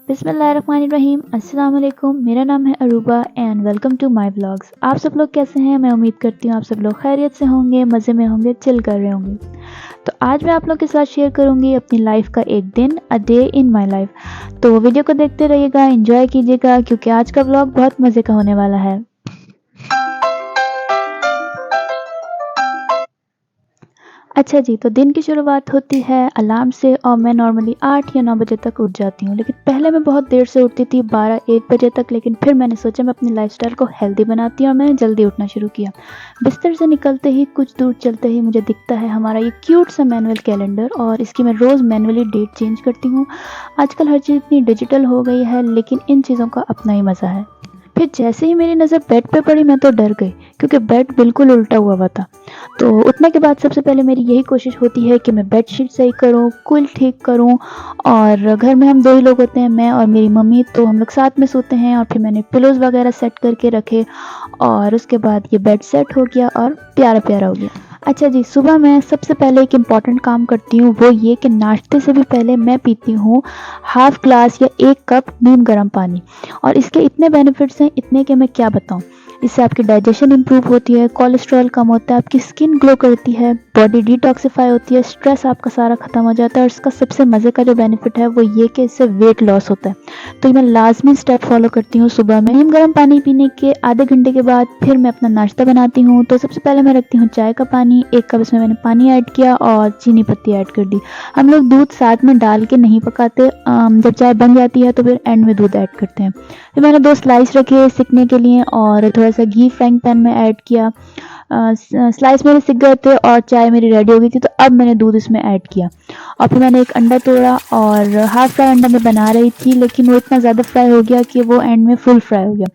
बिस्मिल्लाहिर्रहमानिर्रहीम। अस्सलाम वालेकुम। मेरा नाम है Aruba and welcome to my vlogs. आप सब लोग कैसे हैं? मैं उम्मीद करती हूँ आप सब लोग खैरियत से होंगे, मज़े में होंगे, चिल कर रहे होंगे। तो आज मैं आप लोग के साथ शेयर करूँगी अपनी लाइफ का एक दिन, a day in my life. तो वीडियो को देखते रहिएगा, एंजॉय कीजिएगा क्योंकि आज का व्लॉग बहुत मज़े का होने वाला है। अच्छा जी, तो दिन की शुरुआत होती है अलार्म से और मैं नॉर्मली 8 या 9 बजे तक उठ जाती हूँ। लेकिन पहले मैं बहुत देर से उठती थी, 12-1 बजे तक। लेकिन फिर मैंने सोचा मैं अपनी लाइफ़स्टाइल को हेल्दी बनाती हूँ और मैंने जल्दी उठना शुरू किया। बिस्तर से निकलते ही कुछ दूर चलते ही मुझे दिखता है हमारा ये क्यूट सा मैनुअल कैलेंडर और इसकी मैं रोज़ मैनुअली डेट चेंज करती हूँ। आजकल हर चीज़ इतनी डिजिटल हो गई है, लेकिन इन चीज़ों का अपना ही मज़ा है। फिर जैसे ही मेरी नज़र बेड पे पड़ी मैं तो डर गई क्योंकि बेड बिल्कुल उल्टा हुआ था। तो उठने के बाद सबसे पहले मेरी यही कोशिश होती है कि मैं बेडशीट सही करूँ, क्विल ठीक करूँ। और घर में हम 2 ही लोग होते हैं, मैं और मेरी मम्मी, तो हम लोग साथ में सोते हैं। और फिर मैंने पिलोज़ वगैरह सेट करके रखे और उसके बाद ये बेड सेट हो गया और प्यारा-प्यारा हो गया। अच्छा जी, सुबह मैं सबसे पहले एक इम्पॉर्टेंट काम करती हूँ, वो ये कि नाश्ते से भी पहले मैं पीती हूँ हाफ़ ग्लास या 1 कप नीम गर्म पानी। और इसके इतने बेनिफिट्स हैं, इतने कि मैं क्या बताऊँ। इससे आपकी डाइजेशन इम्प्रूव होती है, कोलेस्ट्रॉल कम होता है, आपकी स्किन ग्लो करती है, बॉडी डिटॉक्सिफाई होती है, स्ट्रेस आपका सारा ख़त्म हो जाता है। और इसका सबसे मज़े का जो बेनिफिट है वो ये कि इससे वेट लॉस होता है। तो ये मैं लाज़मी स्टेप फॉलो करती हूँ सुबह में। नीम गर्म पानी पीने के आधे घंटे के बाद फिर मैं अपना नाश्ता बनाती हूँ। तो सबसे पहले मैं रखती हूँ चाय का पानी, 1 कप इसमें मैंने पानी ऐड किया और चीनी पत्ती ऐड कर दी। हम लोग दूध साथ में डाल के नहीं पकाते, जब चाय बन जाती है तो फिर एंड में दूध ऐड करते हैं। फिर मैंने 2 स्लाइस रखे सिकने के लिए और थोड़ा सा घी फ्राइंग पैन में ऐड किया। स्लाइस मेरे सिक गए थे और चाय मेरी रेडी हो गई थी, तो अब मैंने दूध इसमें ऐड किया। और फिर मैंने एक अंडा तोड़ा और हाफ फ्राई अंडा मैं बना रही थी, लेकिन वो इतना ज़्यादा फ्राई हो गया कि वो एंड में फुल फ्राई हो गया।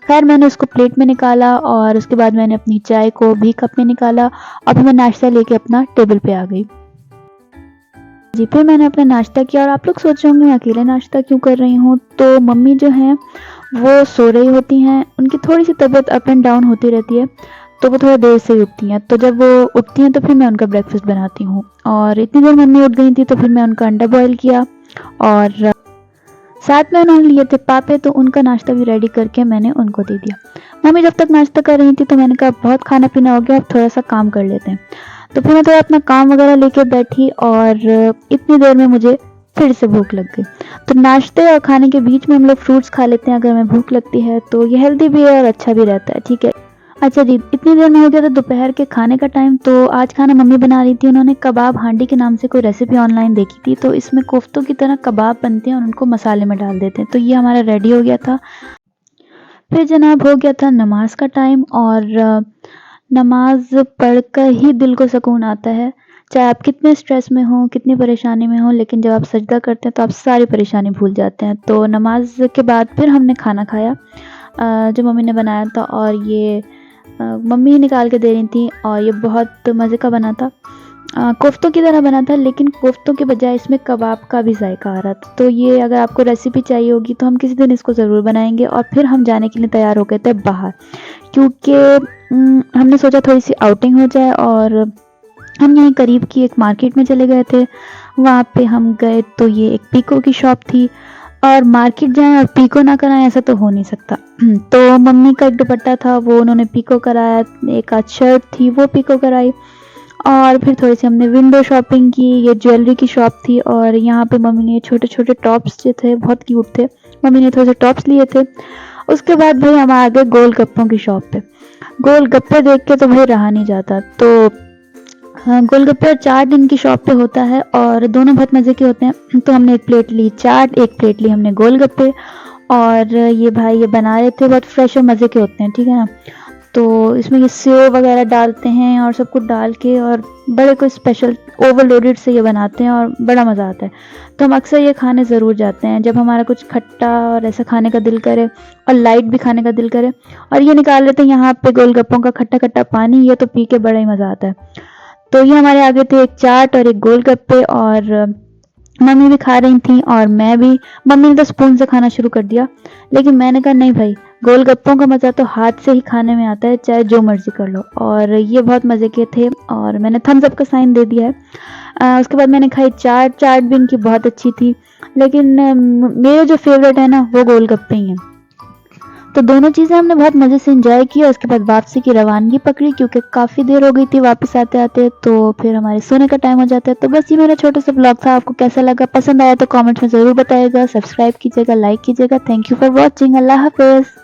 खैर मैंने उसको प्लेट में निकाला और उसके बाद मैंने अपनी चाय को भी कप में निकाला और फिर मैं नाश्ता लेके अपना टेबल पे आ गई। जी, फिर मैंने अपना नाश्ता किया और आप लोग सोच रहे होंगे मैं अकेले नाश्ता क्यों कर रही हूँ। तो मम्मी जो हैं वो सो रही होती हैं, उनकी थोड़ी-सी तबीयत अप एंड डाउन होती रहती है, तो वो थोड़ा देर से ही उठती हैं। तो जब वो उठती हैं तो फिर मैं उनका ब्रेकफ़ास्ट बनाती हूँ। और इतनी देर मम्मी उठ गई थी तो फिर मैं उनका अंडा बॉयल किया और साथ में उन्होंने लिए थे पापे, तो उनका नाश्ता भी रेडी करके मैंने उनको दे दिया। मम्मी जब तक नाश्ता कर रही थी तो मैंने कहा बहुत खाना-पीना हो गया, अब थोड़ा-सा काम कर लेते हैं। तो फिर मैं थोड़ा अपना काम वगैरह लेके बैठी और इतनी देर में मुझे फिर से भूख लग गई। तो नाश्ते और खाने के बीच में हम लोग फ्रूट्स खा लेते हैं अगर हमें भूख लगती है, तो ये हेल्दी भी है और अच्छा भी रहता है, ठीक है। अच्छा जी, इतनी देर में हो गया था दोपहर के खाने का टाइम। तो आज खाना मम्मी बना रही थी, उन्होंने कबाब हांडी के नाम से कोई रेसिपी ऑनलाइन देखी थी। तो इसमें कोफ्तों की तरह कबाब बनते हैं और उनको मसाले में डाल देते हैं। तो ये हमारा रेडी हो गया था। फिर जनाब हो गया था नमाज़ का टाइम और नमाज़ पढ़कर ही दिल को सुकून आता है। चाहे आप कितने स्ट्रेस में हों, कितनी परेशानी में हों, लेकिन जब आप सजदा करते हैं तो आप सारी परेशानी भूल जाते हैं। तो नमाज़ के बाद फिर हमने खाना खाया जो मम्मी ने बनाया था। और ये मम्मी ही निकाल के दे रही थी और ये बहुत मज़े का बना था। कोफ्तों की तरह बना था, लेकिन कोफ्तों के बजाय इसमें कबाब का भी जायका आ रहा था। तो ये अगर आपको रेसिपी चाहिए होगी तो हम किसी दिन इसको ज़रूर बनाएँगे। और फिर हम जाने के लिए तैयार हो गए थे बाहर, क्योंकि हमने सोचा थोड़ी-सी आउटिंग हो जाए और हम यहीं करीब की एक मार्केट में चले गए थे। वहाँ पे हम गए तो ये एक पीको की शॉप थी और मार्केट जाएँ और पीको ना कराएँ ऐसा तो हो नहीं सकता। तो मम्मी का एक दुपट्टा था वो उन्होंने पीको कराया, एक आध शर्ट थी वो पीको कराई और फिर थोड़ी-सी हमने विंडो शॉपिंग की। ये ज्वेलरी की शॉप थी और यहाँ पे मम्मी ने छोटे-छोटे टॉप्स जो थे बहुत क्यूट थे, मम्मी ने थोड़े से टॉप्स लिए थे। उसके बाद भाई हम आ गए गोलगप्पों की शॉप पे। गोलगप्पे देख के तो भाई रहा नहीं जाता। तो हाँ, गोलगप्पे और चाट इनकी शॉप पे होता है और दोनों बहुत मज़े के होते हैं। तो हमने एक प्लेट ली चाट, एक प्लेट ली हमने गोलगप्पे। और ये भाई ये बना रहे थे, बहुत फ्रेश और मज़े के होते हैं, ठीक है ना। तो इसमें ये सेव वगैरह डालते हैं और सब कुछ डाल के और बड़े कोई स्पेशल ओवरलोडेड से ये बनाते हैं और बड़ा मज़ा आता है। तो हम अक्सर ये खाने ज़रूर जाते हैं जब हमारा कुछ खट्टा और ऐसा खाने का दिल करे और लाइट भी खाने का दिल करे। और ये निकाल लेते हैं यहाँ पे गोलगप्पों का खट्टा-खट्टा पानी, ये तो पी के बड़ा ही मज़ा आता है। तो ये हमारे आगे थे एक चाट और एक गोलगप्पे और मम्मी भी खा रही थी और मैं भी। मम्मी ने तो स्पून से खाना शुरू कर दिया, लेकिन मैंने कहा नहीं भाई, गोलगप्पों का मज़ा तो हाथ से ही खाने में आता है, चाहे जो मर्ज़ी कर लो। और ये बहुत मज़े के थे और मैंने थम्स अप का साइन दे दिया है। उसके बाद मैंने खाई चाट, चाट भी इनकी बहुत अच्छी थी। लेकिन मेरे जो फ़ेवरेट है ना वो गोलगप्पे ही हैं। तो दोनों चीज़ें हमने बहुत मज़े से एन्जॉय की और उसके बाद वापसी की रवानगी पकड़ी क्योंकि काफ़ी देर हो गई थी वापस आते-आते, तो फिर हमारे सोने का टाइम हो जाता है। तो बस ये मेरा छोटा-सा व्लॉग था, आपको कैसा लगा? पसंद आया तो कमेंट्स में ज़रूर बताइएगा, सब्सक्राइब कीजिएगा, लाइक कीजिएगा। Thank you for watching. अल्लाह हाफ़िज़।